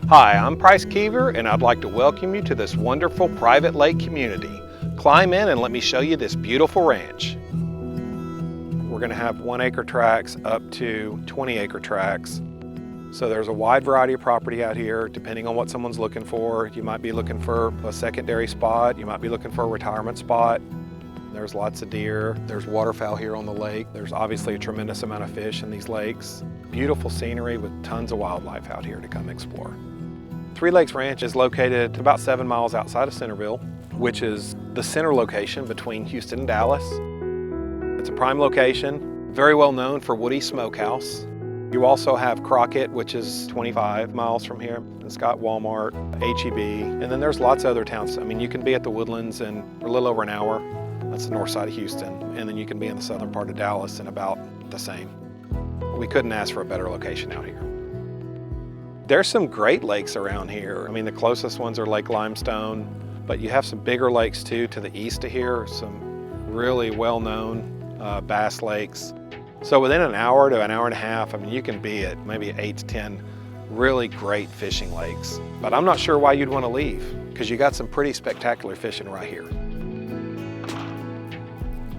Hi, I'm Price Keever, and I'd like to welcome you to this wonderful private lake community. Climb in and let me show you this beautiful ranch. We're going to have 1 acre tracts up to 20 acre tracts. So there's a wide variety of property out here depending on what someone's looking for. You might be looking for a secondary spot, you might be looking for a retirement spot. There's lots of deer, there's waterfowl here on the lake. There's obviously a tremendous amount of fish in these lakes. Beautiful scenery with tons of wildlife out here to come explore. Three Lakes Ranch is located about 7 miles outside of Centerville, which is the center location between Houston and Dallas. It's a prime location, very well known for Woody Smokehouse. You also have Crockett, which is 25 miles from here. It's got Walmart, H-E-B, and then there's lots of other towns. I mean, you can be at the Woodlands in a little over an hour. That's the north side of Houston. And then you can be in the southern part of Dallas in about the same. We couldn't ask for a better location out here. There's some great lakes around here. I mean, the closest ones are Lake Limestone, but you have some bigger lakes too to the east of here, some really well-known bass lakes. So within an hour to an hour and a half, I mean, you can be at maybe 8 to 10 really great fishing lakes. But I'm not sure why you'd want to leave, because you got some pretty spectacular fishing right here.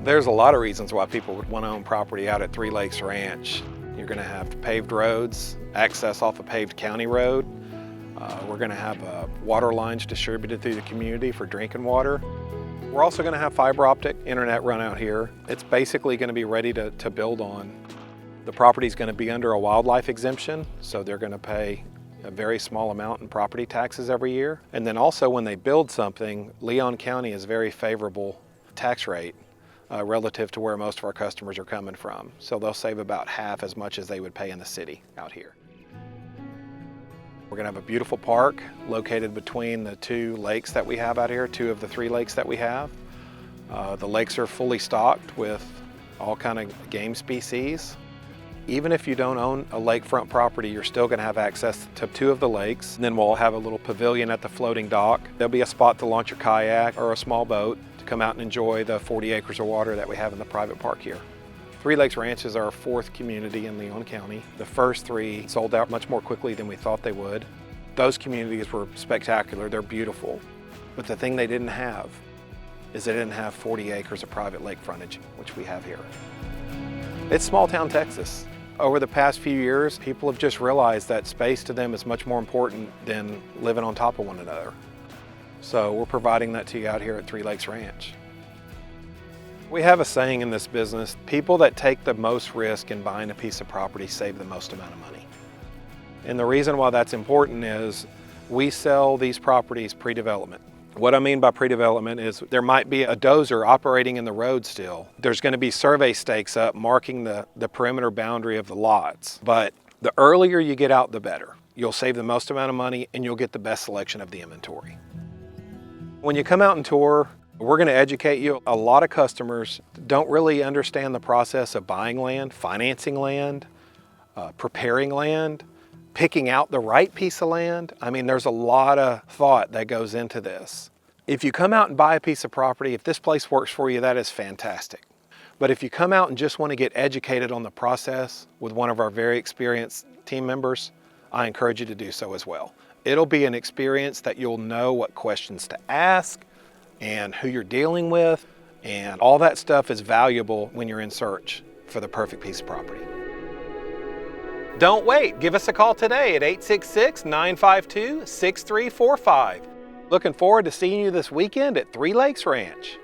There's a lot of reasons why people would want to own property out at Three Lakes Ranch. You're going to have paved roads, access off a paved county road. We're going to have water lines distributed through the community for drinking water. We're also going to have fiber optic internet run out here. It's basically going to be ready to build on. The property is going to be under a wildlife exemption, so they're going to pay a very small amount in property taxes every year. And then also when they build something, Leon County is very favorable tax rate relative to where most of our customers are coming from. So they'll save about half as much as they would pay in the city out here. We're going to have a beautiful park located between the 2 lakes that we have out here, 2 of the 3 lakes that we have. The lakes are fully stocked with all kind of game species. Even if you don't own a lakefront property, you're still going to have access to 2 of the lakes. And then we'll have a little pavilion at the floating dock. There'll be a spot to launch your kayak or a small boat to come out and enjoy the 40 acres of water that we have in the private park here. Three Lakes Ranch is our 4th community in Leon County. The first 3 sold out much more quickly than we thought they would. Those communities were spectacular, they're beautiful. But the thing they didn't have is they didn't have 40 acres of private lake frontage, which we have here. It's small town Texas. Over the past few years, people have just realized that space to them is much more important than living on top of one another. So we're providing that to you out here at Three Lakes Ranch. We have a saying in this business, people that take the most risk in buying a piece of property save the most amount of money. And the reason why that's important is we sell these properties pre-development. What I mean by pre-development is there might be a dozer operating in the road still. There's going to be survey stakes up marking the perimeter boundary of the lots. But the earlier you get out, the better. You'll save the most amount of money and you'll get the best selection of the inventory. When you come out and tour, we're going to educate you. A lot of customers don't really understand the process of buying land, financing land, preparing land, picking out the right piece of land. I mean, there's a lot of thought that goes into this. If you come out and buy a piece of property, if this place works for you, that is fantastic. But if you come out and just want to get educated on the process with one of our very experienced team members, I encourage you to do so as well. It'll be an experience that you'll know what questions to ask and who you're dealing with, and all that stuff is valuable when you're in search for the perfect piece of property. Don't wait, give us a call today at 866-952-6345. Looking forward to seeing you this weekend at Three Lakes Ranch.